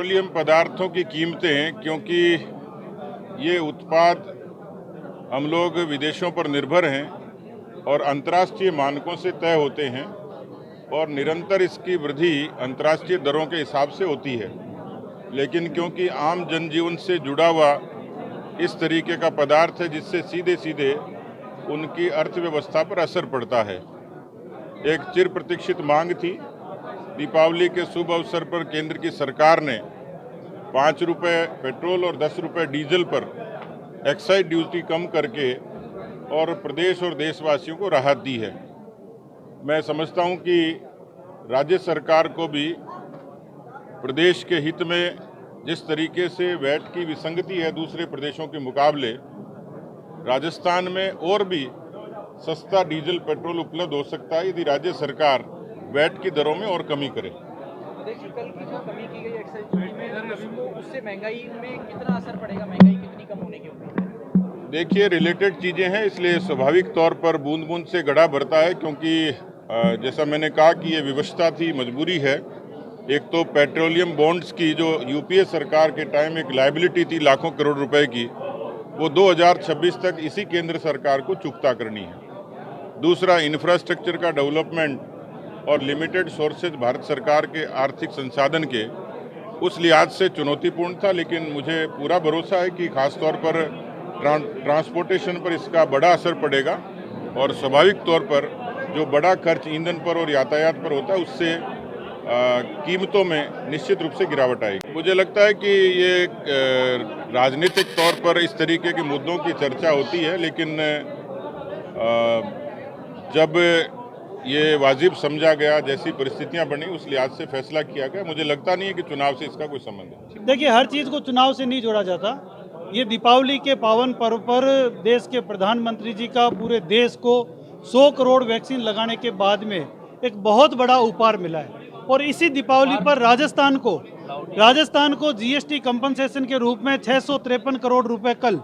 Petroleum पदार्थों की कीमतें, क्योंकि ये उत्पाद हम लोग विदेशों पर निर्भर हैं और अंतर्राष्ट्रीय मानकों से तय होते हैं और निरंतर इसकी वृद्धि अंतर्राष्ट्रीय दरों के हिसाब से होती है। लेकिन क्योंकि आम जनजीवन से जुड़ा हुआ इस तरीके का पदार्थ है जिससे सीधे सीधे उनकी अर्थव्यवस्था पर असर पड़ता है। एक चिर प्रतीक्षित मांग थी। दीपावली के शुभ अवसर पर केंद्र की सरकार ने 5 रुपये पेट्रोल और 10 रुपये डीजल पर एक्साइज ड्यूटी कम करके और प्रदेश और देशवासियों को राहत दी है। मैं समझता हूं कि राज्य सरकार को भी प्रदेश के हित में जिस तरीके से वैट की विसंगति है दूसरे प्रदेशों के मुकाबले, राजस्थान में और भी सस्ता डीजल पेट्रोल उपलब्ध हो सकता है यदि राज्य सरकार वैट की दरों में और कमी करे। देखिए, कल की जो कमी की गई एक्साइज ड्यूटी में, उससे महंगाई में कितना असर पड़ेगा? महंगाई कितनी कम होने की उम्मीद है? देखिए, रिलेटेड चीज़ें हैं, इसलिए स्वाभाविक तौर पर बूंद बूंद से गड्ढा भरता है, क्योंकि जैसा मैंने कहा कि ये विवशता थी, मजबूरी है। एक तो पेट्रोलियम बॉन्ड्स की जो यूपीए सरकार के टाइम एक लायबिलिटी थी लाखों करोड़ रुपए की, वो 2026 तक इसी केंद्र सरकार को चुकता करनी है। दूसरा, इंफ्रास्ट्रक्चर का डेवलपमेंट और लिमिटेड सोर्सेज भारत सरकार के आर्थिक संसाधन के, उस लिहाज से चुनौतीपूर्ण था। लेकिन मुझे पूरा भरोसा है कि खासतौर पर ट्रांसपोर्टेशन पर इसका बड़ा असर पड़ेगा और स्वाभाविक तौर पर जो बड़ा खर्च ईंधन पर और यातायात पर होता है उससे कीमतों में निश्चित रूप से गिरावट आएगी। मुझे लगता है कि ये राजनीतिक तौर पर इस तरीके के मुद्दों की चर्चा होती है, लेकिन जब ये वाजिब समझा गया, जैसी परिस्थितियां बनी उस लिहाज से फैसला किया गया। मुझे लगता नहीं है कि चुनाव से इसका कोई संबंध है। देखिए, हर चीज़ को चुनाव से नहीं जोड़ा जाता। ये दीपावली के पावन पर्व पर देश के प्रधानमंत्री जी का पूरे देश को 100 करोड़ वैक्सीन लगाने के बाद में एक बहुत बड़ा उपहार मिला है और इसी दीपावली पर राजस्थान को जीएसटी कंपनसेशन के रूप में 653 करोड़ रुपए कल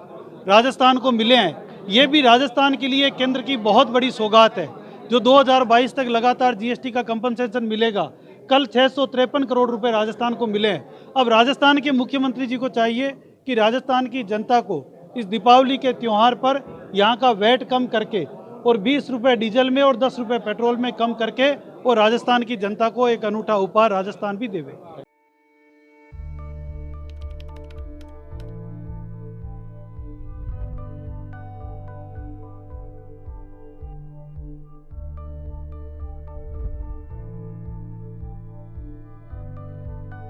राजस्थान को मिले हैं। ये भी राजस्थान के लिए केंद्र की बहुत बड़ी सौगात है। जो 2022 तक लगातार जीएसटी का कंपनसेशन मिलेगा, कल 653 करोड़ रुपए राजस्थान को मिले हैं। अब राजस्थान के मुख्यमंत्री जी को चाहिए कि राजस्थान की जनता को इस दीपावली के त्यौहार पर यहाँ का वैट कम करके और 20 रुपये डीजल में और 10 रुपये पेट्रोल में कम करके और राजस्थान की जनता को एक अनूठा उपहार राजस्थान भी देवे।